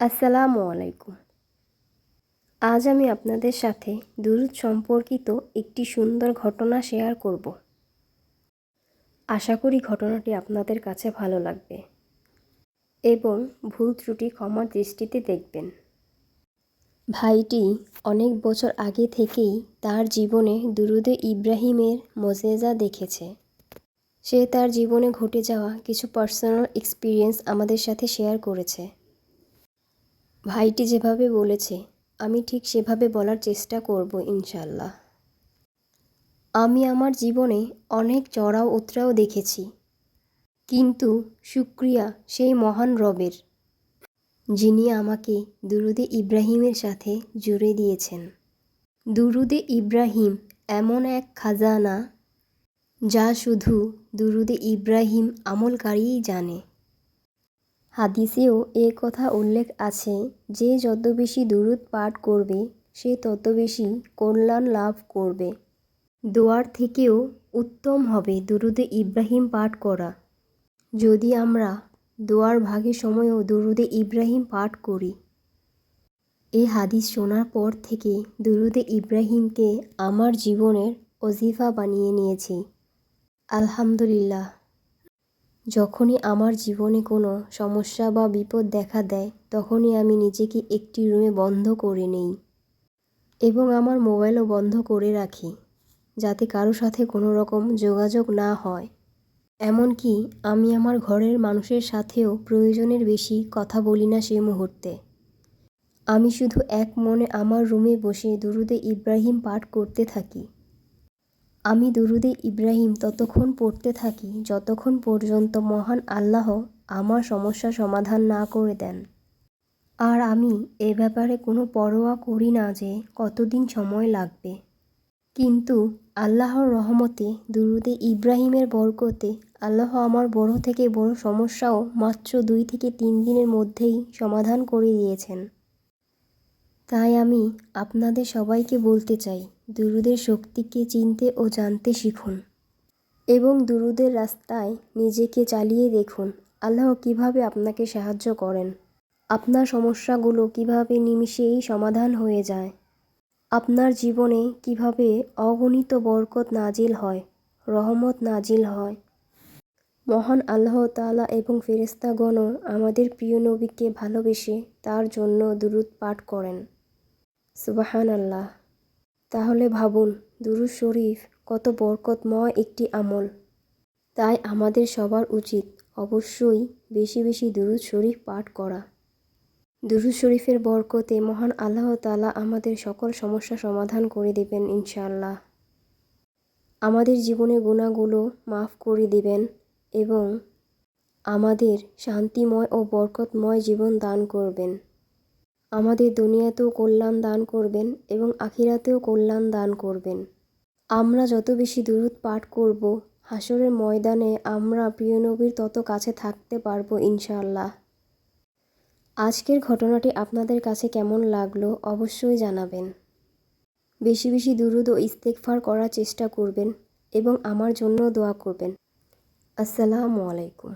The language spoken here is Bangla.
আসসালামু আলাইকুম। আজ আমি আপনাদের সাথে দুরূদ সম্পর্কিত একটি সুন্দর ঘটনা শেয়ার করব। আশা করি ঘটনাটি আপনাদের কাছে ভালো লাগবে এবং ভুল ত্রুটি ক্ষমার দৃষ্টিতে দেখবেন। ভাইটি অনেক বছর আগে থেকেই তার জীবনে দুরূদে ইব্রাহিমের মোজেজা দেখেছে। সে তার জীবনে ঘটে যাওয়া কিছু পার্সোনাল এক্সপিরিয়েন্স আমাদের সাথে শেয়ার করেছে। ভাইটি যেভাবে বলেছে আমি ঠিক সেভাবে বলার চেষ্টা করব ইনশাল্লাহ। আমি আমার জীবনে অনেক চড়াও উতরাও দেখেছি, কিন্তু শুকরিয়া সেই মহান রবের, যিনি আমাকে দুরূদে ইব্রাহিমের সাথে জুড়ে দিয়েছেন। দুরূদে ইব্রাহিম এমন এক খাজানা যা শুধু দুরূদে ইব্রাহিম আমলকারীই জানে। হাদিসেও এ কথা উল্লেখ আছে যে যত বেশি দুরূদ পাঠ করবে সে তত বেশি কল্যাণ লাভ করবে। দোয়ার থেকেও উত্তম হবে দুরূদে ইব্রাহিম পাঠ করা। যদি আমরা দোয়ার ভাগের সময়ও দুরূদে ইব্রাহিম পাঠ করি। এই হাদিস শোনার পর থেকে দুরূদে ইব্রাহিমকে আমার জীবনের ওজিফা বানিয়ে নিয়েছি। আলহামদুলিল্লাহ। যখনই আমার জীবনে কোনো সমস্যা বা বিপদ দেখা দেয় তখনই আমি নিজেকে একটি রুমে বন্ধ করে নেই এবং আমার মোবাইলও বন্ধ করে রাখি, যাতে কারো সাথে কোনো রকম যোগাযোগ না হয়। এমনকি আমি আমার ঘরের মানুষের সাথেও প্রয়োজনের বেশি কথা বলি না সে মুহূর্তে। আমি শুধু এক মনে আমার রুমে বসে দুরূদে ইব্রাহিম পাঠ করতে থাকি। আমি দুরূদে ইব্রাহিম ততক্ষণ পড়তে থাকি যতক্ষণ পর্যন্ত মহান আল্লাহ আমার সমস্যা সমাধান না করে দেন। আর আমি এ ব্যাপারে কোনো পরোয়া করি না যে কতদিন সময় লাগবে। কিন্তু আল্লাহর রহমতে দুরূদে ইব্রাহিমের বরকতে আল্লাহ আমার বড় থেকে বড় সমস্যাও মাত্র 2 থেকে 3 দিনের মধ্যেই সমাধান করে দিয়েছেন। তাই আমি আপনাদের সবাইকে বলতে চাই, দুরূদের শক্তিকে চিনতে ও জানতে শিখুন এবং দুরূদের রাস্তায় নিজেকে চালিয়ে দেখুন আল্লাহ কিভাবে আপনাকে সাহায্য করেন। আপনার সমস্যাগুলো কিভাবে নিমিষেই সমাধান হয়ে যায়। আপনার জীবনে কিভাবে অগণিত বরকত নাজিল হয়, রহমত নাজিল হয়। মহান আল্লাহ তাআলা এবং ফেরেশতাগণও আমাদের প্রিয় নবীকে ভালোবেসে তার জন্য দুরূদ পাঠ করেন। সুবহানাল্লাহ। তাহলে ভাবুন দুরূদ শরীফ কত বরকতময় একটি আমল। তাই আমাদের সবার উচিত অবশ্যই বেশি বেশি দুরূদ শরীফ পাঠ করা। দুরূদ শরীফের বরকতে মহান আল্লাহ তাআলা আমাদের সকল সমস্যা সমাধান করে দেবেন ইনশাআল্লাহ। আমাদের জীবনের গুনাহগুলো মাফ করে দেবেন এবং আমাদের শান্তিময় ও বরকতময় জীবন দান করবেন। আমাদের দুনিয়াতেও কল্যাণ দান করবেন এবং আখিরাতেও কল্যাণ দান করবেন। আমরা যত বেশি দুরূদ পাঠ করব, হাসরের ময়দানে আমরা প্রিয় নবীর তত কাছে থাকতে পারবো ইনশাআল্লাহ। আজকের ঘটনাটি আপনাদের কাছে কেমন লাগলো অবশ্যই জানাবেন। বেশি বেশি দুরূদ ও ইস্তেগফার করার চেষ্টা করবেন এবং আমার জন্য দোয়া করবেন। আসসালামু আলাইকুম।